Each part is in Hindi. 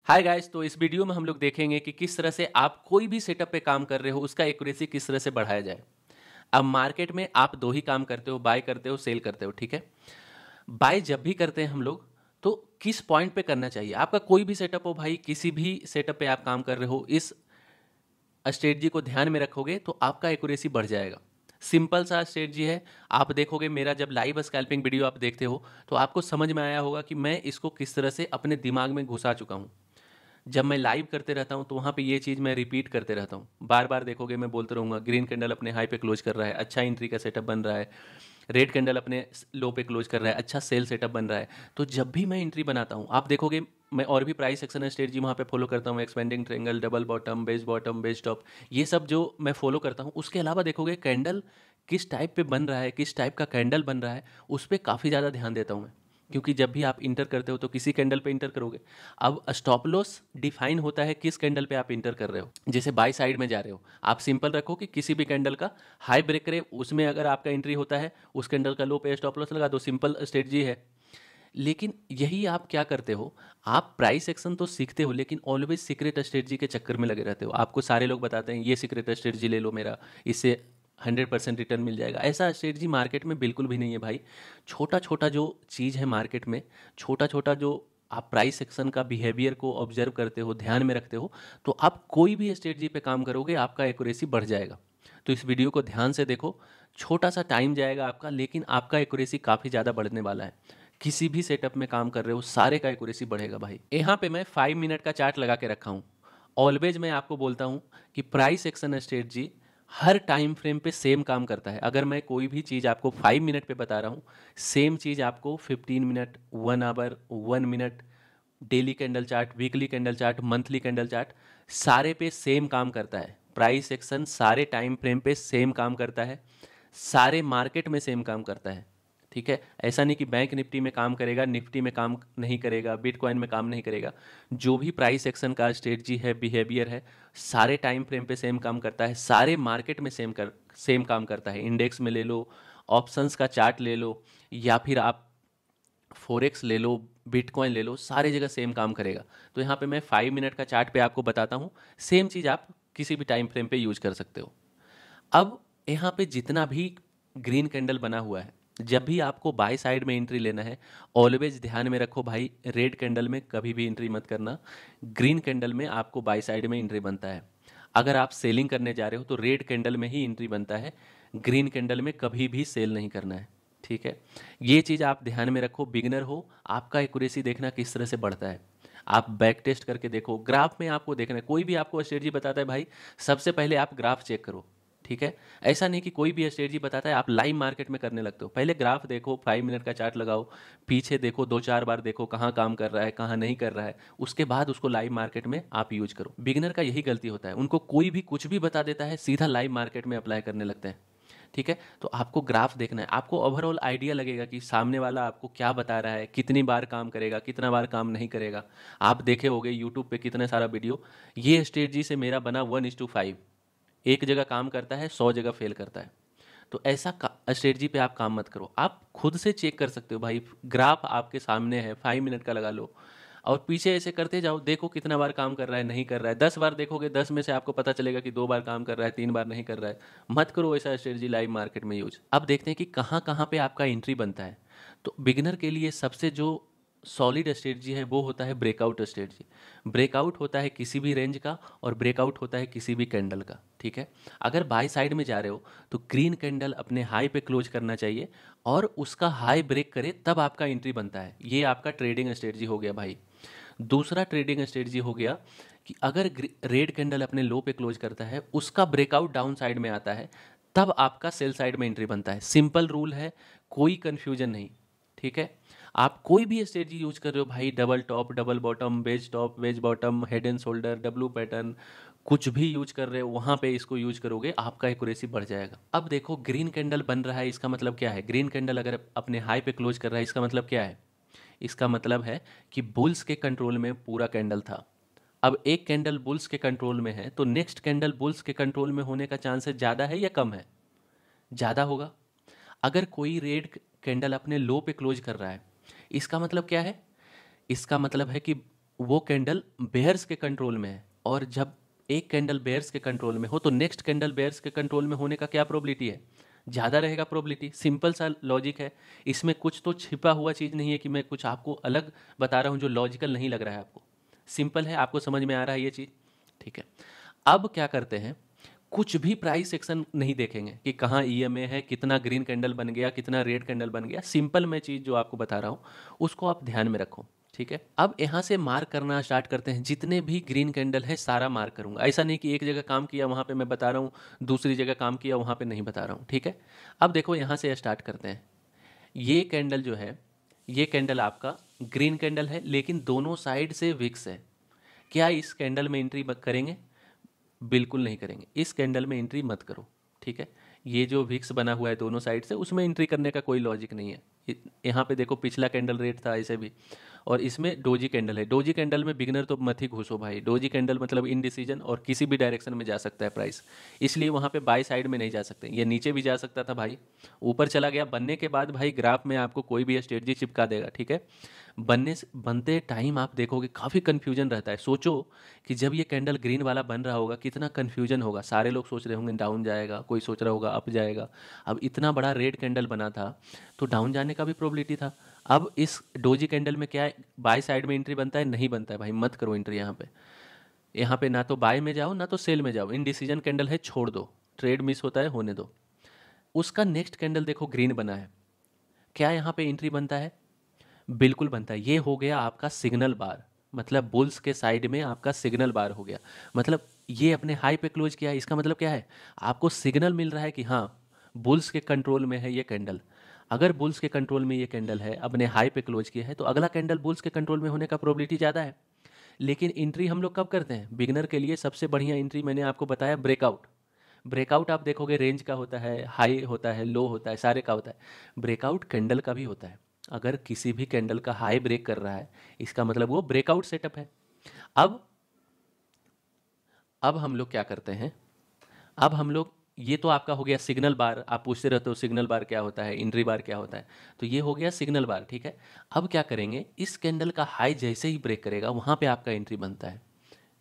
हाय गाइस, तो इस वीडियो में हम लोग देखेंगे कि किस तरह से आप कोई भी सेटअप पे काम कर रहे हो उसका एक्यूरेसी किस तरह से बढ़ाया जाए। अब मार्केट में आप दो ही काम करते हो, बाय करते हो, सेल करते हो, ठीक है। बाय जब भी करते हैं हम लोग, तो किस पॉइंट पे करना चाहिए। आपका कोई भी सेटअप हो भाई, किसी भी सेटअप पे आप काम कर रहे हो, इस स्ट्रेटजी को ध्यान में रखोगे तो आपका एक्यूरेसी बढ़ जाएगा। सिंपल सा स्ट्रेटजी है। आप देखोगे मेरा जब लाइव स्कैल्पिंग वीडियो आप देखते हो तो आपको समझ में आया होगा कि मैं इसको किस तरह से अपने दिमाग में घुसा चुका हूँ। जब मैं लाइव करते रहता हूँ तो वहाँ पे ये चीज़ मैं रिपीट करते रहता हूँ। बार बार देखोगे मैं बोलते रहूँगा, ग्रीन कैंडल अपने हाई पे क्लोज कर रहा है, अच्छा एंट्री का सेटअप बन रहा है। रेड कैंडल अपने लो पे क्लोज कर रहा है, अच्छा सेल सेटअप बन रहा है। तो जब भी मैं एंट्री बनाता हूँ आप देखोगे मैं और भी प्राइस एक्शन स्ट्रेटजी वहाँ पे फॉलो करता हूँ। Expanding triangle, double bottom, base top, ये सब जो मैं फॉलो करता हूँ। उसके अलावा देखोगे कैंडल किस टाइप पे बन रहा है, किस टाइप का कैंडल बन रहा है, उस पर काफ़ी ज़्यादा ध्यान देता हूँ मैं। क्योंकि जब भी आप इंटर करते हो तो किसी कैंडल पे इंटर करोगे। अब स्टॉप लॉस डिफाइन होता है किस कैंडल पे आप इंटर कर रहे हो। जैसे बाय साइड में जा रहे हो, आप सिंपल रखो कि किसी भी कैंडल का हाई ब्रेक करे, उसमें अगर आपका एंट्री होता है उस कैंडल का लो पे स्टॉप लॉस लगा दो। सिंपल स्ट्रेटजी है। लेकिन यही आप क्या करते हो, आप प्राइस एक्शन तो सीखते हो लेकिन ऑलवेज सीक्रेट स्ट्रेटजी के चक्कर में लगे रहते हो। आपको सारे लोग बताते हैं ये सीक्रेट स्ट्रेटजी ले लो मेरा, इससे 100% रिटर्न मिल जाएगा। ऐसा स्ट्रेटजी मार्केट में बिल्कुल भी नहीं है भाई। छोटा छोटा जो चीज़ है मार्केट में, छोटा छोटा जो आप प्राइस एक्शन का बिहेवियर को ऑब्जर्व करते हो, ध्यान में रखते हो, तो आप कोई भी स्ट्रेटजी पे काम करोगे आपका एक्यूरेसी बढ़ जाएगा। तो इस वीडियो को ध्यान से देखो। छोटा सा टाइम जाएगा आपका, लेकिन आपका एक्यूरेसी काफ़ी ज़्यादा बढ़ने वाला है। किसी भी सेटअप में काम कर रहे हो सारे का एक्यूरेसी बढ़ेगा भाई। यहाँ पे मैं 5 मिनट का चार्ट लगा के रखा हूँ। ऑलवेज मैं आपको बोलता हूँ कि प्राइस एक्शन स्ट्रेटजी हर टाइम फ्रेम पे सेम काम करता है। अगर मैं कोई भी चीज़ आपको 5 मिनट पे बता रहा हूँ, सेम चीज़ आपको 15 minute, 1 hour, 1 minute, daily candle chart, weekly candle chart, monthly candle chart, सारे पे सेम काम करता है। प्राइस एक्शन सारे टाइम फ्रेम पे सेम काम करता है, सारे मार्केट में सेम काम करता है। ठीक है, ऐसा नहीं कि बैंक निफ्टी में काम करेगा, निफ्टी में काम नहीं करेगा, बिटकॉइन में काम नहीं करेगा। जो भी प्राइस एक्शन का स्ट्रेटजी है, बिहेवियर है, सारे टाइम फ्रेम पे सेम काम करता है, सारे मार्केट में सेम काम करता है। इंडेक्स में ले लो, ऑप्शंस का चार्ट ले लो, या फिर आप फोरेक्स ले लो, बिटकॉइन ले लो, सारे जगह सेम काम करेगा। तो यहाँ पे मैं 5 मिनट का चार्ट पे आपको बताता हूँ। सेम चीज़ आप किसी भी टाइम फ्रेम पे यूज कर सकते हो। अब यहाँ पे जितना भी ग्रीन कैंडल बना हुआ है, जब भी आपको बाय साइड में एंट्री लेना है, ऑलवेज ध्यान में रखो भाई, रेड कैंडल में कभी भी एंट्री मत करना। ग्रीन कैंडल में आपको बाय साइड में एंट्री बनता है। अगर आप सेलिंग करने जा रहे हो तो रेड कैंडल में ही एंट्री बनता है, ग्रीन कैंडल में कभी भी सेल नहीं करना है। ठीक है, ये चीज़ आप ध्यान में रखो। बिगिनर हो, आपका एक्यूरेसी देखना किस तरह से बढ़ता है। आप बैक टेस्ट करके देखो, ग्राफ में आपको देखना है। कोई भी आपको स्ट्रेटजी बताता है भाई, सबसे पहले आप ग्राफ चेक करो। ठीक है, ऐसा नहीं कि कोई भी स्ट्रेटजी बताता है आप लाइव मार्केट में करने लगते हो। पहले ग्राफ देखो, 5 मिनट का चार्ट लगाओ, पीछे देखो, 2-4 बार देखो कहाँ काम कर रहा है, कहाँ नहीं कर रहा है, उसके बाद उसको लाइव मार्केट में आप यूज करो। बिगिनर का यही गलती होता है, उनको कोई भी कुछ भी बता देता है, सीधा लाइव मार्केट में अप्लाई करने लगते हैं। ठीक है, तो आपको ग्राफ देखना है, आपको ओवरऑल आइडिया लगेगा कि सामने वाला आपको क्या बता रहा है, कितनी बार काम करेगा, कितना बार काम नहीं करेगा। आप देखे होगे यूट्यूब पे कितने सारा वीडियो, ये स्ट्रेटजी से मेरा बना 1:5, एक जगह काम करता है, 100 जगह फेल करता है। तो ऐसा स्ट्रेटजी पे आप काम मत करो। आप खुद से चेक कर सकते हो भाई, ग्राफ आपके सामने है, 5 मिनट का लगा लो और पीछे ऐसे करते जाओ, देखो कितना बार काम कर रहा है, नहीं कर रहा है। 10 बार देखोगे, 10 में से आपको पता चलेगा कि 2 बार काम कर रहा है, 3 बार नहीं कर रहा है। मत करो ऐसा स्ट्रेटजी लाइव मार्केट में यूज। अब देखते हैं कि कहाँ कहाँ पे आपका एंट्री बनता है। तो बिगिनर के लिए सबसे जो सॉलिड स्ट्रेटजी है वो होता है ब्रेकआउट स्ट्रेटजी। ब्रेकआउट होता है किसी भी रेंज का और ब्रेकआउट होता है किसी भी कैंडल का। ठीक है, अगर बाय साइड में जा रहे हो तो ग्रीन कैंडल अपने हाई पे क्लोज करना चाहिए और उसका हाई ब्रेक करे तब आपका एंट्री बनता है। ये आपका ट्रेडिंग स्ट्रेटजी हो गया भाई। दूसरा ट्रेडिंग स्ट्रेटजी हो गया कि अगर रेड कैंडल अपने लो पे क्लोज करता है, उसका ब्रेकआउट डाउन साइड में आता है, तब आपका सेल साइड में एंट्री बनता है। सिंपल रूल है, कोई कंफ्यूजन नहीं। ठीक है, आप कोई भी स्ट्रेटजी यूज कर रहे हो भाई, double top, double bottom, wedge bottom, head and shoulder, W pattern, कुछ भी यूज कर रहे हो वहां पे इसको यूज करोगे, आपका एक्यूरेसी बढ़ जाएगा। अब देखो ग्रीन कैंडल बन रहा है, इसका मतलब क्या है। ग्रीन कैंडल अगर अपने हाई पे क्लोज कर रहा है, इसका मतलब क्या है। इसका मतलब है कि बुल्स के कंट्रोल में पूरा कैंडल था। अब एक कैंडल बुल्स के कंट्रोल में है तो नेक्स्ट कैंडल बुल्स के कंट्रोल में होने का चांसेस ज़्यादा है या कम है। ज़्यादा होगा। अगर कोई रेड कैंडल अपने लो पे क्लोज कर रहा है, इसका मतलब क्या है। इसका मतलब है कि वो कैंडल बेयर्स के कंट्रोल में है, और जब एक कैंडल बेयर्स के कंट्रोल में हो तो नेक्स्ट कैंडल बेयर्स के कंट्रोल में होने का क्या प्रोबेबिलिटी है? ज़्यादा रहेगा प्रोबेबिलिटी। सिंपल सा लॉजिक है, इसमें कुछ तो छिपा हुआ चीज़ नहीं है कि मैं कुछ आपको अलग बता रहा हूँ जो लॉजिकल नहीं लग रहा है आपको। सिंपल है, आपको समझ में आ रहा है ये चीज़, ठीक है। अब क्या करते हैं, कुछ भी प्राइस सेक्शन नहीं देखेंगे कि कहाँ ईएमए है, कितना ग्रीन कैंडल बन गया, कितना रेड कैंडल बन गया। सिंपल मैं चीज़ जो आपको बता रहा हूँ उसको आप ध्यान में रखो, ठीक है। अब यहाँ से मार्क करना स्टार्ट करते हैं, जितने भी ग्रीन कैंडल है सारा मार्क करूंगा। ऐसा नहीं कि एक जगह काम किया वहाँ पे मैं बता रहा हूँ, दूसरी जगह काम किया वहाँ पे नहीं बता रहा हूँ, ठीक है। अब देखो यहाँ से स्टार्ट करते हैं। ये कैंडल जो है, ये कैंडल आपका ग्रीन कैंडल है, लेकिन दोनों साइड से विक्स है। क्या इस कैंडल में एंट्री करेंगे? बिल्कुल नहीं करेंगे, इस कैंडल में एंट्री मत करो, ठीक है। ये जो विक्स बना हुआ है दोनों साइड से, उसमें एंट्री करने का कोई लॉजिक नहीं है। यहाँ पे देखो पिछला कैंडल रेट था ऐसे भी, और इसमें डोजी कैंडल है। डोजी कैंडल में बिगनर तो मत ही घुसो भाई। डोजी कैंडल मतलब इनडिसीजन, और किसी भी डायरेक्शन में जा सकता है प्राइस, इसलिए वहाँ पे बाई साइड में नहीं जा सकते। ये नीचे भी जा सकता था भाई, ऊपर चला गया। बनने के बाद भाई ग्राफ में आपको कोई भी स्ट्रेटजी चिपका देगा, ठीक है। बनते टाइम आप देखोगे काफ़ी कन्फ्यूजन रहता है। सोचो कि जब ये कैंडल ग्रीन वाला बन रहा होगा कितना कन्फ्यूजन होगा। सारे लोग सोच रहे होंगे डाउन जाएगा, कोई सोच रहा होगा अप जाएगा। अब इतना बड़ा रेड कैंडल बना था तो डाउन जाने का भी प्रोबेबिलिटी था। अब इस डोजी कैंडल में क्या है, बाय साइड में एंट्री बनता है? नहीं बनता है भाई, मत करो एंट्री यहाँ पे। यहाँ पे ना तो बाय में जाओ ना तो सेल में जाओ। इनडिसीजन कैंडल है, छोड़ दो, ट्रेड मिस होता है, होने दो। उसका नेक्स्ट कैंडल देखो ग्रीन बना है, क्या यहाँ पे एंट्री बनता है? बिल्कुल बनता है। ये हो गया आपका सिग्नल बार, मतलब बुल्स के साइड में आपका सिग्नल बार हो गया। मतलब ये अपने हाई पे क्लोज किया है, इसका मतलब क्या है, आपको सिग्नल मिल रहा है कि हाँ बुल्स के कंट्रोल में है ये कैंडल। अगर बुल्स के कंट्रोल में ये कैंडल है, अपने हाई पे क्लोज किया है, तो अगला कैंडल बुल्स के कंट्रोल में होने का प्रोबेबिलिटी ज़्यादा है। लेकिन एंट्री हम लोग कब करते हैं? बिगनर के लिए सबसे बढ़िया एंट्री मैंने आपको बताया ब्रेकआउट। ब्रेकआउट आप देखोगे रेंज का होता है, हाई होता है, लो होता है, सारे का होता है। ब्रेकआउट कैंडल का भी होता है। अगर किसी भी कैंडल का हाई ब्रेक कर रहा है, इसका मतलब वो ब्रेकआउट सेटअप है। अब अब हम लोग क्या करते हैं, अब हम लोग, ये तो आपका हो गया सिग्नल बार। आप पूछते रहते हो सिग्नल बार क्या होता है, एंट्री बार क्या होता है, तो ये हो गया सिग्नल बार, ठीक है। अब क्या करेंगे, इस कैंडल का हाई जैसे ही ब्रेक करेगा वहाँ पे आपका एंट्री बनता है,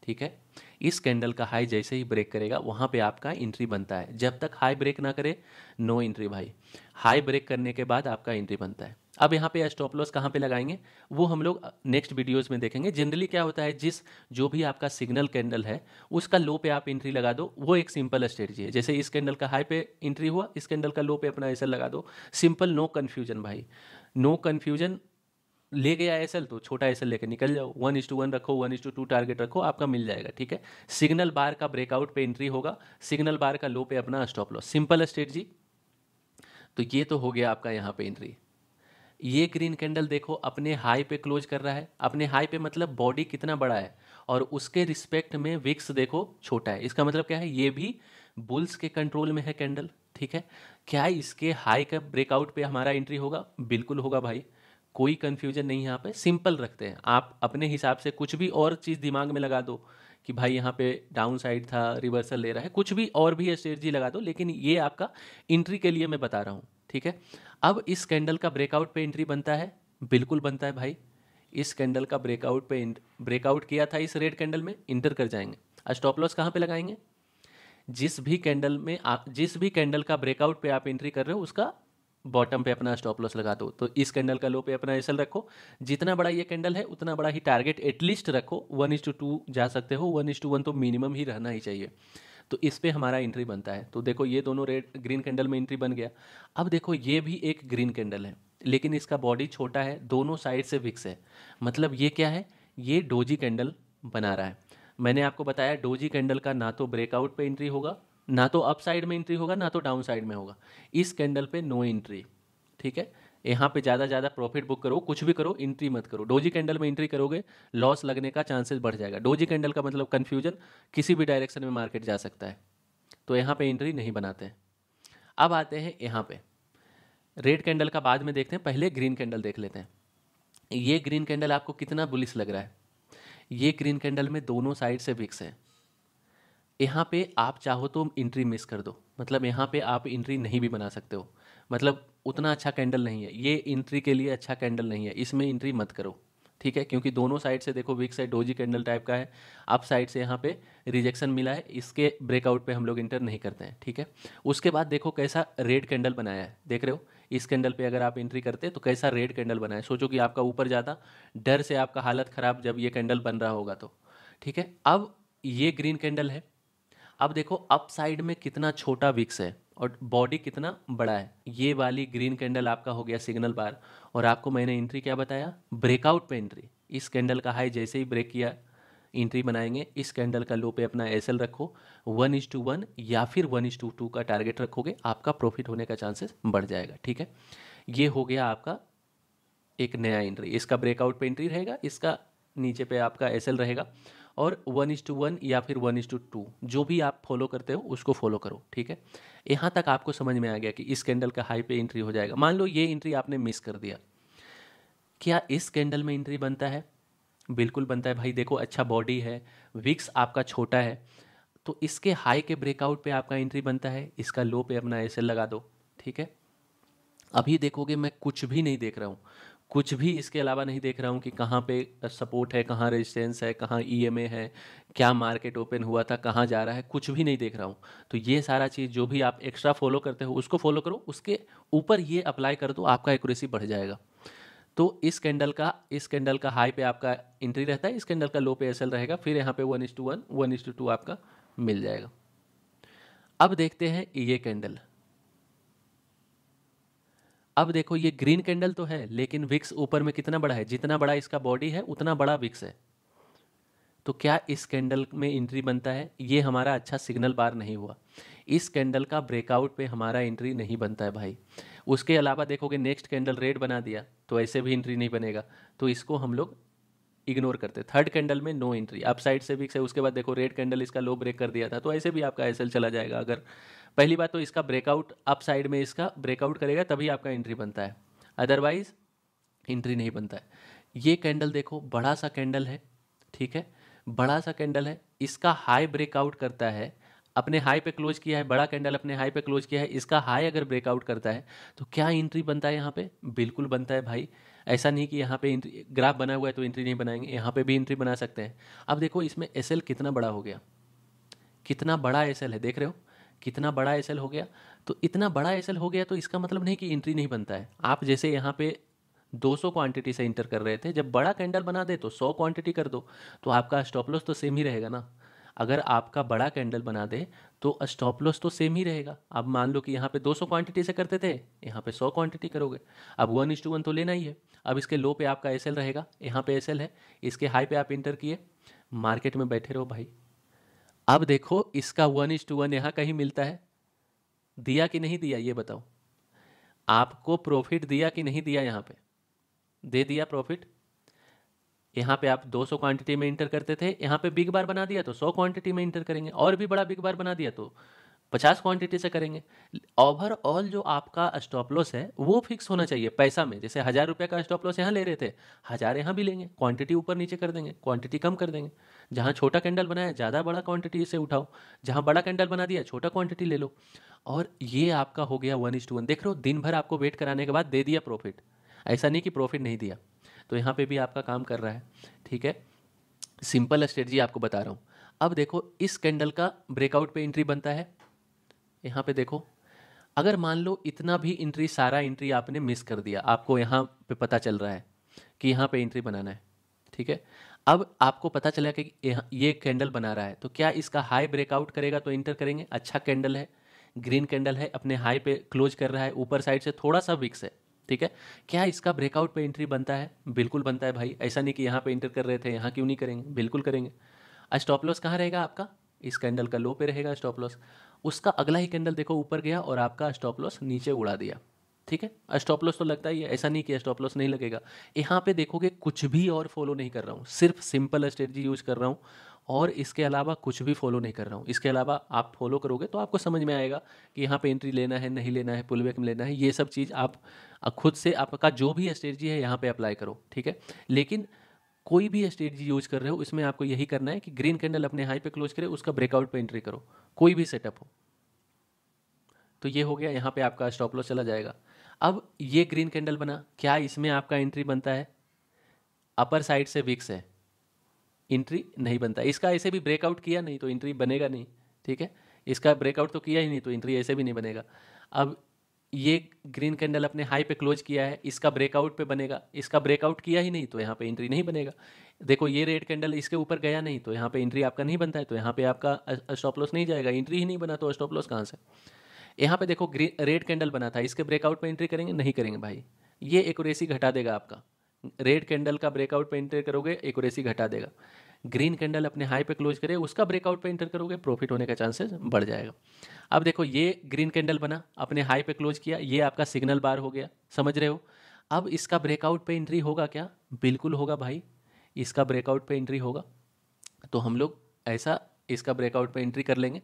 ठीक है। इस कैंडल का हाई जैसे ही ब्रेक करेगा वहाँ पे आपका एंट्री बनता है। जब तक हाई ब्रेक ना करे नो एंट्री भाई। हाई ब्रेक करने के बाद आपका एंट्री बनता है। अब यहाँ पे स्टॉप लॉस कहाँ पे लगाएंगे वो हम लोग नेक्स्ट वीडियोस में देखेंगे। जनरली क्या होता है, जो भी आपका सिग्नल कैंडल है उसका लो पे आप एंट्री लगा दो, वो एक सिंपल स्ट्रेटजी है। जैसे इस कैंडल का हाई पे एंट्री हुआ, इस कैंडल का लो पे अपना एसएल लगा दो। सिंपल, नो कन्फ्यूजन भाई, नो कन्फ्यूजन। ले गया एसएल तो छोटा एसएल लेके निकल जाओ, 1:1 रखो, 1:2 टारगेट रखो, आपका मिल जाएगा, ठीक है। सिग्नल बार का ब्रेकआउट पे एंट्री होगा, सिग्नल बार का लो पे अपना स्टॉप लॉस, सिंपल स्ट्रेटजी। तो ये तो हो गया आपका यहाँ पे एंट्री। ये ग्रीन कैंडल देखो अपने हाई पे क्लोज कर रहा है। अपने हाई पे मतलब बॉडी कितना बड़ा है, और उसके रिस्पेक्ट में विक्स देखो छोटा है। इसका मतलब क्या है, ये भी बुल्स के कंट्रोल में है कैंडल, ठीक है। क्या इसके हाई का ब्रेकआउट पे हमारा एंट्री होगा? बिल्कुल होगा भाई, कोई कंफ्यूजन नहीं है। यहाँ पे सिंपल रखते हैं, आप अपने हिसाब से कुछ भी और चीज़ दिमाग में लगा दो कि भाई यहाँ पे डाउन साइड था, रिवर्सल ले रहा है, कुछ भी और भी स्ट्रेटजी लगा दो, लेकिन ये आपका एंट्री के लिए मैं बता रहा हूँ, ठीक है। अब इस कैंडल का ब्रेकआउट पे एंट्री बनता है? बिल्कुल बनता है भाई। इस कैंडल का ब्रेकआउट पे ब्रेकआउट किया था इस रेड कैंडल में, इंटर कर जाएंगे। स्टॉप लॉस कहाँ पे लगाएंगे? जिस भी कैंडल का ब्रेकआउट पे आप एंट्री कर रहे हो उसका बॉटम पे अपना स्टॉप लॉस लगा दो। तो इस कैंडल का लो पे अपना एसएल रखो। जितना बड़ा ये कैंडल है उतना बड़ा ही टारगेट एटलीस्ट रखो। 1:2 जा सकते हो, 1:1 तो मिनिमम ही रहना ही चाहिए। तो इस पे हमारा एंट्री बनता है। तो देखो ये दोनों रेड ग्रीन कैंडल में एंट्री बन गया। अब देखो ये भी एक ग्रीन कैंडल है, लेकिन इसका बॉडी छोटा है, दोनों साइड से विक्स है। मतलब ये क्या है, ये डोजी कैंडल बना रहा है। मैंने आपको बताया डोजी कैंडल का ना तो ब्रेकआउट पे एंट्री होगा, ना तो अप साइड में एंट्री होगा, ना तो डाउन साइड में होगा। इस कैंडल पे नो एंट्री, ठीक है। यहाँ पे ज़्यादा प्रॉफिट बुक करो, कुछ भी करो, एंट्री मत करो। डोजी कैंडल में एंट्री करोगे लॉस लगने का चांसेस बढ़ जाएगा। डोजी कैंडल का मतलब कन्फ्यूजन, किसी भी डायरेक्शन में मार्केट जा सकता है, तो यहाँ पे एंट्री नहीं बनाते हैं। अब आते हैं यहाँ पे, रेड कैंडल का बाद में देखते हैं, पहले ग्रीन कैंडल देख लेते हैं। ये ग्रीन कैंडल आपको कितना बुलिश लग रहा है? ये ग्रीन कैंडल में दोनों साइड से विक्स है। यहाँ पे आप चाहो तो एंट्री मिस कर दो, मतलब यहाँ पे आप एंट्री नहीं भी बना सकते हो। मतलब उतना अच्छा कैंडल नहीं है ये, एंट्री के लिए अच्छा कैंडल नहीं है, इसमें एंट्री मत करो, ठीक है, क्योंकि दोनों साइड से देखो विक्स है, डोजी कैंडल टाइप का है, अप साइड से यहाँ पे रिजेक्शन मिला है, इसके ब्रेकआउट पे हम लोग इंटर नहीं करते हैं। ठीक है, उसके बाद देखो कैसा रेड कैंडल बनाया है, देख रहे हो, इस कैंडल पे अगर आप एंट्री करते तो कैसा रेड कैंडल बना है, सोचो कि आपका ऊपर जाता, डर से आपका हालत खराब जब ये कैंडल बन रहा होगा तो। ठीक है, अब ये ग्रीन कैंडल है, अब देखो अप साइड में कितना छोटा विक्स है और बॉडी कितना बड़ा है। ये वाली ग्रीन कैंडल आपका हो गया सिग्नल बार, और आपको मैंने एंट्री क्या बताया, ब्रेकआउट पे एंट्री। इस कैंडल का हाई जैसे ही ब्रेक किया एंट्री बनाएंगे, इस कैंडल का लो पे अपना एसएल रखो, 1:1 या फिर 1:2 का टारगेट रखोगे, आपका प्रॉफिट होने का चांसेस बढ़ जाएगा। ठीक है, ये हो गया आपका एक नया एंट्री, इसका ब्रेकआउट पे एंट्री रहेगा, इसका नीचे पे आपका एसएल रहेगा, और 1:1 या फिर 1:2 जो भी आप फॉलो करते हो उसको फॉलो करो। ठीक है, यहाँ तक आपको समझ में आ गया कि इस कैंडल का हाई पे एंट्री हो जाएगा। मान लो ये एंट्री आपने मिस कर दिया, क्या इस कैंडल में एंट्री बनता है? बिल्कुल बनता है भाई। देखो अच्छा बॉडी है, विक्स आपका छोटा है, तो इसके हाई के ब्रेकआउट पे आपका एंट्री बनता है, इसका लो पे अपना एसएल लगा दो। ठीक है, अभी देखोगे मैं कुछ भी नहीं देख रहा हूँ, कुछ भी इसके अलावा नहीं देख रहा हूँ कि कहाँ पे सपोर्ट है, कहाँ रेजिस्टेंस है, कहाँ ईएमए है, क्या मार्केट ओपन हुआ था, कहाँ जा रहा है, कुछ भी नहीं देख रहा हूँ। तो ये सारा चीज़ जो भी आप एक्स्ट्रा फॉलो करते हो उसको फॉलो करो, उसके ऊपर ये अप्लाई कर दो, आपका एक्यूरेसी बढ़ जाएगा। तो इस कैंडल का हाई पे आपका एंट्री रहता है, इस कैंडल का लो पे एसएल रहेगा, फिर यहाँ पे 1:1 1:2 आपका मिल जाएगा। अब देखते हैं ये कैंडल। अब देखो ये ग्रीन कैंडल तो है, लेकिन विक्स ऊपर में कितना बड़ा है, जितना बड़ा इसका बॉडी है उतना बड़ा विक्स है। तो क्या इस कैंडल में एंट्री बनता है? ये हमारा अच्छा सिग्नल बार नहीं हुआ, इस कैंडल का ब्रेकआउट पे हमारा एंट्री नहीं बनता है भाई। उसके अलावा देखोगे नेक्स्ट कैंडल रेड बना दिया तो ऐसे भी एंट्री नहीं बनेगा, तो इसको हम लोग इग्नोर करते। थर्ड कैंडल में नो एंट्री, अप साइड से विक्स है, उसके बाद देखो रेड कैंडल इसका लो ब्रेक कर दिया था, तो ऐसे भी आपका एसएल चला जाएगा। अगर पहली बात तो इसका ब्रेकआउट अप साइड में इसका ब्रेकआउट करेगा तभी आपका एंट्री बनता है, अदरवाइज एंट्री नहीं बनता है। ये कैंडल देखो बड़ा सा कैंडल है, ठीक है, बड़ा सा कैंडल है, इसका हाई ब्रेकआउट करता है, अपने हाई पे क्लोज किया है, बड़ा कैंडल अपने हाई पे क्लोज किया है, इसका हाई अगर ब्रेकआउट करता है तो क्या एंट्री बनता है यहाँ पे? बिल्कुल बनता है भाई। ऐसा नहीं कि यहाँ पे एंट्री ग्राफ बना हुआ है तो एंट्री नहीं बनाएंगे, यहाँ पे भी एंट्री बना सकते हैं। अब देखो इसमें एसएल कितना बड़ा हो गया, कितना बड़ा एसएल है, देख रहे हो कितना बड़ा एसएल हो गया। तो इतना बड़ा एसएल हो गया तो इसका मतलब नहीं कि एंट्री नहीं बनता है। आप जैसे यहाँ पे 200 क्वांटिटी से इंटर कर रहे थे, जब बड़ा कैंडल बना दे तो 100 क्वांटिटी कर दो, तो आपका स्टॉप लॉस तो सेम ही रहेगा ना। अगर आपका बड़ा कैंडल बना दे तो स्टॉप लॉस तो सेम ही रहेगा। अब मान लो कि यहाँ पे 200 क्वांटिटी से करते थे, यहाँ पे 100 क्वांटिटी करोगे, अब 1:1 तो लेना ही है। अब इसके लो पे आपका एसएल रहेगा, यहाँ पे एसएल है, इसके हाई पे आप इंटर किए, मार्केट में बैठे रहो भाई। अब देखो इसका 1:1 यहाँ कहीं मिलता है, दिया कि नहीं दिया ये बताओ, आपको प्रॉफिट दिया कि नहीं दिया? यहाँ पे दे दिया प्रॉफिट। यहाँ पे आप 200 क्वांटिटी में इंटर करते थे, यहाँ पे बिग बार बना दिया तो 100 क्वांटिटी में इंटर करेंगे, और भी बड़ा बिग बार बना दिया तो 50 क्वांटिटी से करेंगे। ओवरऑल जो आपका स्टॉप लॉस है वो फिक्स होना चाहिए पैसा में। जैसे 1,000 रुपये का स्टॉप लॉस यहाँ ले रहे थे, 1,000 यहाँ भी लेंगे, क्वांटिटी ऊपर नीचे कर देंगे, क्वांटिटी कम कर देंगे। जहाँ छोटा कैंडल बनाया ज़्यादा बड़ा क्वांटिटी से उठाओ, जहाँ बड़ा कैंडल बना दिया छोटा क्वांटिटी ले लो। और ये आपका हो गया 1:1। देख रहे हो दिन भर आपको वेट कराने के बाद दे दिया प्रॉफिट, ऐसा नहीं कि प्रॉफिट नहीं दिया। तो यहाँ पे भी आपका काम कर रहा है, ठीक है। सिंपल स्ट्रेटजी आपको बता रहा हूँ। अब देखो इस कैंडल का ब्रेकआउट पे एंट्री बनता है, यहाँ पे देखो, अगर मान लो इतना भी एंट्री, सारा एंट्री आपने मिस कर दिया, आपको यहाँ पे पता चल रहा है कि यहाँ पे एंट्री बनाना है, ठीक है। अब आपको पता चला कि ये कैंडल बना रहा है, तो क्या इसका हाई ब्रेकआउट करेगा तो इंटर करेंगे। अच्छा कैंडल है, ग्रीन कैंडल है, अपने हाई पे क्लोज कर रहा है, ऊपर साइड से थोड़ा सा विक्स है, ठीक है। क्या इसका ब्रेकआउट पे एंट्री बनता है? बिल्कुल बनता है भाई। ऐसा नहीं कि यहाँ पे इंटर कर रहे थे यहाँ क्यों नहीं करेंगे, बिल्कुल करेंगे। स्टॉप लॉस कहाँ रहेगा आपका? इस कैंडल का लो पे रहेगा स्टॉप लॉस। उसका अगला ही कैंडल देखो ऊपर गया और आपका स्टॉप लॉस नीचे उड़ा दिया, ठीक है। स्टॉप लॉस तो लगता ही है, ऐसा नहीं कि स्टॉप लॉस नहीं लगेगा। यहाँ पे देखोगे कुछ भी और फॉलो नहीं कर रहा हूँ, सिर्फ सिंपल स्ट्रेटजी यूज कर रहा हूँ, और इसके अलावा कुछ भी फॉलो नहीं कर रहा हूँ। इसके अलावा आप फॉलो करोगे तो आपको समझ में आएगा कि यहाँ पे एंट्री लेना है नहीं लेना है, पुल बैक में लेना है, ये सब चीज़ आप खुद से आपका जो भी स्ट्रेटजी है यहाँ पे अप्लाई करो, ठीक है। लेकिन कोई भी स्ट्रेटजी यूज कर रहे हो इसमें आपको यही करना है कि ग्रीन कैंडल अपने हाई पे क्लोज करे, उसका ब्रेकआउट पे एंट्री करो, कोई भी सेटअप हो। तो ये हो गया, यहाँ पे आपका स्टॉप लॉस चला जाएगा। अब ये ग्रीन कैंडल बना, क्या इसमें आपका एंट्री बनता है? अपर साइड से विक्स है, एंट्री नहीं बनता। इसका ऐसे भी ब्रेकआउट किया नहीं तो एंट्री बनेगा नहीं, ठीक है। इसका ब्रेकआउट तो किया ही नहीं तो एंट्री ऐसे भी नहीं बनेगा। अब ये ग्रीन कैंडल अपने हाई पे क्लोज किया है, इसका ब्रेकआउट पे बनेगा, इसका ब्रेकआउट किया ही नहीं तो यहाँ पे एंट्री नहीं बनेगा। देखो ये रेड कैंडल इसके ऊपर गया नहीं तो यहाँ पे एंट्री आपका नहीं बनता है, तो यहाँ पे आपका स्टॉप लॉस नहीं जाएगा, एंट्री ही नहीं बना तो स्टॉप लॉस कहाँ से। यहाँ पे देखो ग्रीन रेड कैंडल बना था, इसके ब्रेकआउट पे एंट्री करेंगे, नहीं करेंगे भाई, ये एक्यूरेसी घटा देगा आपका। रेड कैंडल का ब्रेकआउट पे एंटर करोगे, एक्यूरेसी घटा देगा। ग्रीन कैंडल अपने हाई पे क्लोज करे, उसका ब्रेकआउट पे एंटर करोगे, प्रॉफिट होने का चांसेस बढ़ जाएगा। अब देखो ये ग्रीन कैंडल बना, अपने हाई पे क्लोज किया, ये आपका सिग्नल बार हो गया, समझ रहे हो। अब इसका ब्रेकआउट पे एंट्री होगा क्या, बिल्कुल होगा भाई, इसका ब्रेकआउट पे एंट्री होगा। तो हम लोग ऐसा इसका ब्रेकआउट पे एंट्री कर लेंगे,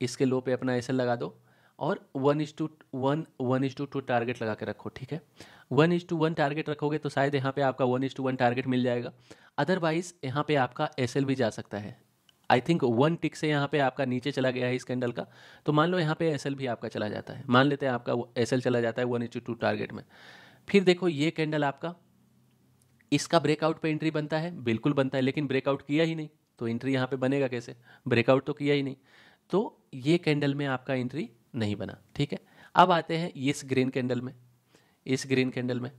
इसके लो पे अपना ऐसे लगा दो और 1:1 टारगेट लगा के रखो, ठीक है। 1:1 टारगेट रखोगे तो शायद यहाँ पे आपका 1:1 टारगेट मिल जाएगा। अदरवाइज यहाँ पे आपका एसएल भी जा सकता है। आई थिंक 1 टिक से यहाँ पे आपका नीचे चला गया है इस कैंडल का, तो मान लो यहाँ पे एसएल भी आपका चला जाता है, मान लेते हैं आपका एसएल चला जाता है 1:2 टारगेट में। फिर देखो ये कैंडल आपका, इसका ब्रेकआउट पे एंट्री बनता है, बिल्कुल बनता है, लेकिन ब्रेकआउट किया ही नहीं तो एंट्री यहाँ पे बनेगा कैसे, ब्रेकआउट तो किया ही नहीं, तो ये कैंडल में आपका एंट्री नहीं बना, ठीक है। अब आते हैं इस ग्रीन कैंडल में, इस ग्रीन कैंडल में,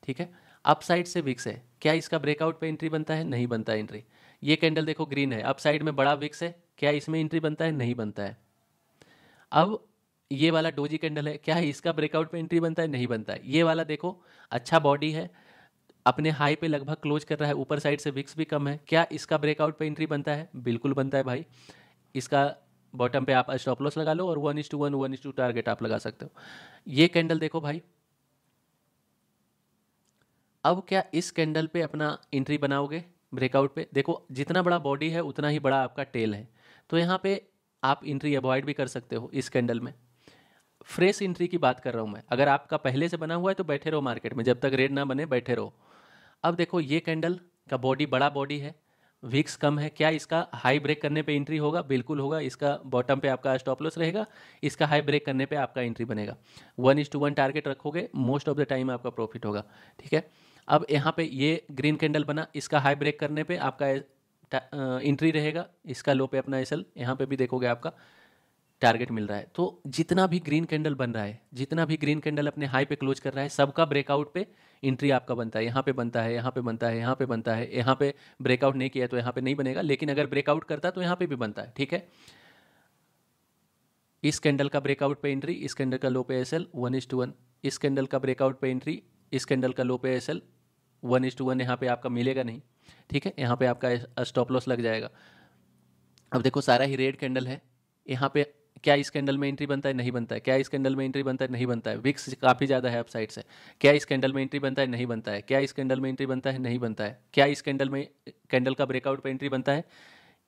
ठीक है। अप साइड से विक्स है, क्या इसका ब्रेकआउट पे एंट्री बनता है, नहीं बनता एंट्री। ये कैंडल देखो ग्रीन है, अप साइड में बड़ा विक्स है, क्या इसमें एंट्री बनता है, नहीं बनता है। अब ये वाला डोजी कैंडल है, क्या है इसका ब्रेकआउट पे एंट्री बनता है, नहीं बनता है। ये वाला देखो अच्छा बॉडी है, अपने हाई पे लगभग क्लोज कर रहा है, ऊपर साइड से विक्स भी कम है, क्या इसका ब्रेकआउट पे एंट्री बनता है, बिल्कुल बनता है भाई। इसका बॉटम पे आप स्टॉप लॉस लगा लो और 1:1 1:2 टारगेट आप लगा सकते हो। ये कैंडल देखो भाई, अब क्या इस कैंडल पे अपना एंट्री बनाओगे ब्रेकआउट पे, देखो जितना बड़ा बॉडी है उतना ही बड़ा आपका टेल है, तो यहाँ पे आप एंट्री अवॉइड भी कर सकते हो इस कैंडल में। फ्रेश एंट्री की बात कर रहा हूँ मैं, अगर आपका पहले से बना हुआ है तो बैठे रहो मार्केट में, जब तक रेड ना बने बैठे रहो। अब देखो ये कैंडल का बॉडी बड़ा बॉडी है, विक्स कम है, क्या इसका हाई ब्रेक करने पे एंट्री होगा, बिल्कुल होगा। इसका बॉटम पे आपका स्टॉप लॉस रहेगा, इसका हाई ब्रेक करने पे आपका एंट्री बनेगा। 1:1 टारगेट रखोगे, मोस्ट ऑफ द टाइम आपका प्रॉफिट होगा, ठीक है। अब यहाँ पे ये ग्रीन कैंडल बना, इसका हाई ब्रेक करने पे आपका एंट्री रहेगा, इसका लो पे अपना एसएल, यहाँ पे भी देखोगे आपका टारगेट मिल रहा है। तो जितना भी ग्रीन कैंडल बन रहा है, जितना भी ग्रीन कैंडल अपने हाई पे क्लोज कर रहा है, सबका ब्रेकआउट पे एंट्री आपका बनता है, यहाँ पे बनता है, यहाँ पे बनता है, यहाँ पे बनता है। यहाँ पे ब्रेकआउट नहीं किया तो यहाँ पे नहीं बनेगा, लेकिन अगर ब्रेकआउट करता है तो यहाँ पे भी बनता है, ठीक है। इस कैंडल का ब्रेकआउट पे एंट्री, इस कैंडल का लो पे एसएल 1:1, इस कैंडल का ब्रेकआउट पे एंट्री, इस कैंडल का लो पे एसएल 1:1, यहाँ पे आपका मिलेगा नहीं, ठीक है। यहाँ पे आपका स्टॉप लॉस लग जाएगा। अब देखो सारा ही रेड कैंडल है, यहाँ पे क्या इस कैंडल में एंट्री बनता है, नहीं बनता है। क्या इस कैंडल में एंट्री बनता है, नहीं बनता है। विक्स काफ़ी ज़्यादा है अप साइड से, क्या इस कैंडल में एंट्री बनता है, नहीं बनता है। क्या इस कैंडल में एंट्री बनता है, नहीं बनता है। क्या इस कैंडल का ब्रेकआउट पे एंट्री बनता है,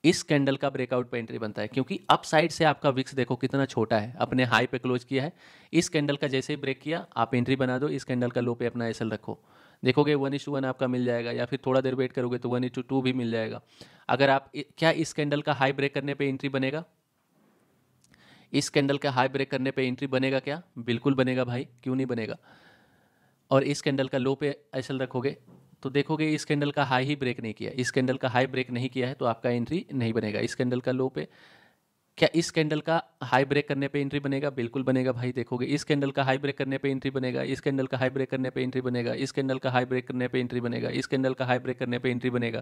इस कैंडल का ब्रेकआउट पे एंट्री बनता है, क्योंकि अप साइड से आपका विक्स देखो कितना छोटा है, अपने हाई पे क्लोज किया है। इस कैंडल का जैसे ही ब्रेक किया आप एंट्री बना दो, इस कैंडल का लो पे अपना एसएल रखो, देखोगे 1:1 आपका मिल जाएगा, या फिर थोड़ा देर वेट करोगे तो 1:2 भी मिल जाएगा। अगर आप क्या इस कैंडल का हाई ब्रेक करने पे एंट्री बनेगा, इस कैंडल का हाई ब्रेक करने पे एंट्री बनेगा क्या, बिल्कुल बनेगा भाई, क्यों नहीं बनेगा। और इस कैंडल का लो पे एसएल रखोगे तो देखोगे इस कैंडल का हाई ही ब्रेक नहीं किया, इस कैंडल का हाई ब्रेक नहीं किया है तो आपका एंट्री नहीं बनेगा। इस कैंडल का लो पे, क्या इस कैंडल का हाई ब्रेक करने पे एंट्री बनेगा, बिल्कुल बनेगा भाई। देखोगे इस कैंडल का हाई ब्रेक करने पे एंट्री बनेगा, इस कैंडल का हाई ब्रेक करने पे एंट्री बनेगा, इस कैंडल का हाई ब्रेक करने पे एंट्री बनेगा, इस कैंडल का हाई ब्रेक करने पे एंट्री बनेगा,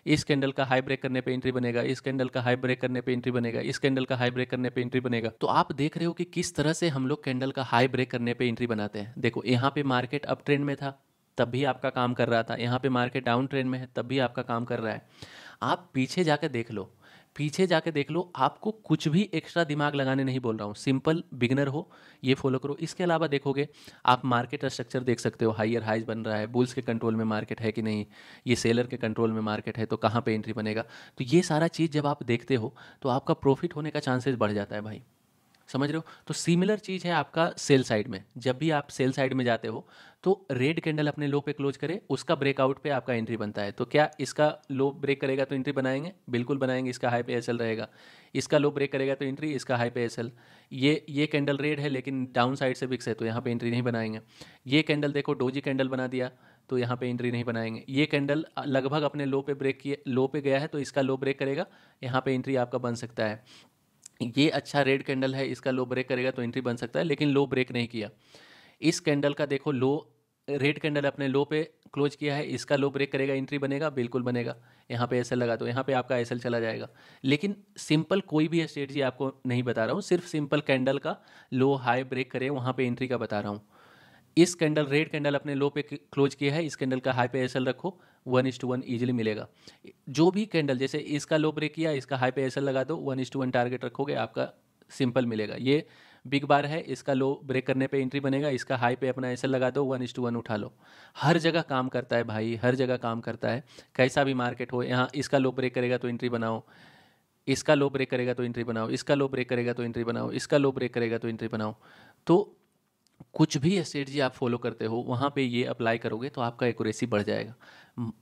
इस कैंडल का हाई ब्रेक करने पे एंट्री बनेगा, इस कैंडल का हाई ब्रेक करने पे एंट्री बनेगा, इस कैंडल का हाई ब्रेक करने पे एंट्री बनेगा। तो आप देख रहे हो कि किस तरह से हम लोग कैंडल का हाई ब्रेक करने पे एंट्री बनाते हैं। देखो यहाँ पे मार्केट अप ट्रेंड में था तब भी आपका काम कर रहा था, यहाँ पे मार्केट डाउन ट्रेंड में है तब भी आपका काम कर रहा है। आप पीछे जाकर देख लो, पीछे जाके देख लो, आपको कुछ भी एक्स्ट्रा दिमाग लगाने नहीं बोल रहा हूँ, सिंपल बिगनर हो ये फॉलो करो। इसके अलावा देखोगे आप मार्केट स्ट्रक्चर देख सकते हो, हायर हाइज बन रहा है, बुल्स के कंट्रोल में मार्केट है कि नहीं, ये सेलर के कंट्रोल में मार्केट है तो कहाँ पे एंट्री बनेगा। तो ये सारा चीज़ जब आप देखते हो तो आपका प्रॉफिट होने का चांसेस बढ़ जाता है भाई, समझ रहे हो। तो सिमिलर चीज़ है आपका सेल साइड में, जब भी आप सेल साइड में जाते हो तो रेड कैंडल अपने लो पे क्लोज करे, उसका ब्रेकआउट पे आपका एंट्री बनता है। तो क्या इसका लो ब्रेक करेगा तो एंट्री बनाएंगे, बिल्कुल बनाएंगे। इसका हाई पे एसएल रहेगा, इसका लो ब्रेक करेगा तो एंट्री, इसका हाई पे एसएल। ये कैंडल रेड है लेकिन डाउन साइड से विक्स है तो यहाँ पे एंट्री नहीं बनाएंगे। ये कैंडल देखो डोजी कैंडल बना दिया, तो यहाँ पे एंट्री नहीं बनाएंगे। ये कैंडल लगभग अपने लो पे ब्रेक किए, लो पे गया है तो इसका लो ब्रेक करेगा, यहाँ पे एंट्री आपका बन सकता है। ये अच्छा रेड कैंडल है, इसका लो ब्रेक करेगा तो एंट्री बन सकता है, लेकिन लो ब्रेक नहीं किया। इस कैंडल का देखो लो, रेड कैंडल अपने लो पे क्लोज किया है, इसका लो ब्रेक करेगा, एंट्री बनेगा, बिल्कुल बनेगा। यहाँ पे एसएल लगा दो, यहाँ पे आपका एसएल चला जाएगा। लेकिन सिंपल कोई भी स्ट्रेटजी आपको नहीं बता रहा हूँ, सिर्फ सिंपल कैंडल का लो हाई ब्रेक करे वहाँ पे एंट्री का बता रहा हूँ। इस कैंडल, रेड कैंडल अपने लो पे क्लोज किया है, इस कैंडल का हाई पे एसएल रखो, 1:1 ईजिली मिलेगा। जो भी कैंडल, जैसे इसका लो ब्रेक किया, इसका हाई पे एसएल लगा दो, 1:1 टारगेट रखोगे, आपका सिंपल मिलेगा। ये बिग बार है, इसका लो ब्रेक करने पे एंट्री बनेगा, इसका हाई पे अपना एसएल लगा दो, 1:1 उठा लो। हर जगह काम करता है भाई, हर जगह काम करता है, कैसा भी मार्केट हो। यहाँ इसका लो ब्रेक करेगा तो एंट्री बनाओ, इसका लो ब्रेक करेगा तो एंट्री बनाओ, इसका लो ब्रेक करेगा तो एंट्री बनाओ, इसका लो ब्रेक करेगा तो एंट्री बनाओ। तो कुछ भी स्ट्रेटजी आप फॉलो करते हो वहाँ पे ये अप्लाई करोगे तो आपका एक्यूरेसी बढ़ जाएगा।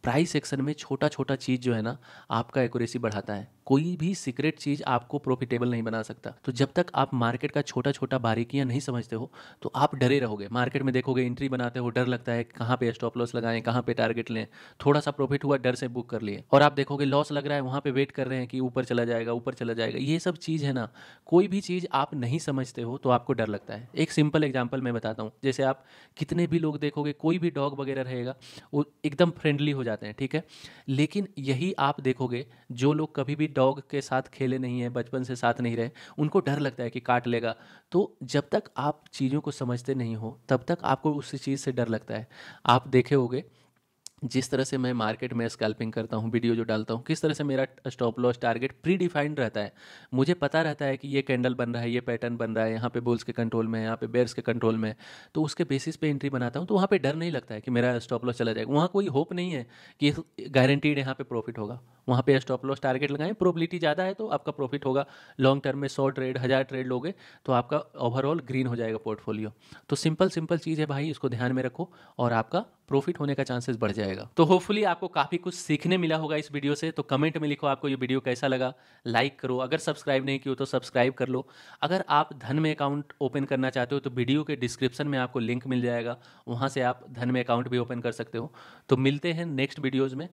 प्राइस एक्शन में छोटा छोटा चीज़ जो है ना, आपका एक्यूरेसी बढ़ाता है। कोई भी सीक्रेट चीज़ आपको प्रॉफिटेबल नहीं बना सकता। तो जब तक आप मार्केट का छोटा छोटा बारीकियां नहीं समझते हो तो आप डरे रहोगे। मार्केट में देखोगे एंट्री बनाते हो, डर लगता है कहाँ पे स्टॉप लॉस लगाएं, कहाँ पे टारगेट लें। थोड़ा सा प्रॉफिट हुआ, डर से बुक कर लिए, और आप देखोगे लॉस लग रहा है, वहाँ पे वेट कर रहे हैं कि ऊपर चला जाएगा, ऊपर चला जाएगा। ये सब चीज़ है ना, कोई भी चीज़ आप नहीं समझते हो तो आपको डर लगता है। एक सिंपल एग्जाम्पल मैं बताता हूँ। जैसे आप कितने भी लोग देखोगे, कोई भी डॉग वगैरह रहेगा, वो एकदम फ्रेंडली हो जाते हैं, ठीक है। लेकिन यही आप देखोगे, जो लोग कभी भी डॉग के साथ खेले नहीं है, बचपन से साथ नहीं रहे, उनको डर लगता है कि काट लेगा। तो जब तक आप चीज़ों को समझते नहीं हो तब तक आपको उस चीज़ से डर लगता है। आप देखे होगे जिस तरह से मैं मार्केट में स्कैल्पिंग करता हूँ, वीडियो जो डालता हूँ, किस तरह से मेरा stop loss target pre defined रहता है। मुझे पता रहता है कि ये कैंडल बन रहा है, ये पैटर्न बन रहा है, यहाँ पे बुल्स के कंट्रोल में है, यहाँ पे बेयर्स के कंट्रोल में है। तो उसके बेसिस पे एंट्री बनाता हूँ, तो वहाँ पे डर नहीं लगता है कि मेरा स्टॉप लॉस चला जाएगा। वहाँ कोई होप नहीं है कि गारंटीड यहाँ पे प्रॉफिट होगा। वहाँ पे स्टॉप लॉस टारगेट लगाएं, प्रोबेबिलिटी ज़्यादा है तो आपका प्रॉफिट होगा। लॉन्ग टर्म में 100 ट्रेड, 1000 ट्रेड लोगे तो आपका ओवरऑल ग्रीन हो जाएगा पोर्टफोलियो। तो सिंपल सिंपल चीज़ है भाई, इसको ध्यान में रखो और आपका प्रॉफिट होने का चांसेस बढ़ जाएगा। तो होपफुली आपको काफ़ी कुछ सीखने मिला होगा इस वीडियो से। तो कमेंट में लिखो आपको ये वीडियो कैसा लगा, लाइक करो, अगर सब्सक्राइब नहीं किया तो सब्सक्राइब कर लो। अगर आप धन में अकाउंट ओपन करना चाहते हो तो वीडियो के डिस्क्रिप्शन में आपको लिंक मिल जाएगा, वहाँ से आप धन में अकाउंट भी ओपन कर सकते हो। तो मिलते हैं नेक्स्ट वीडियोज़ में।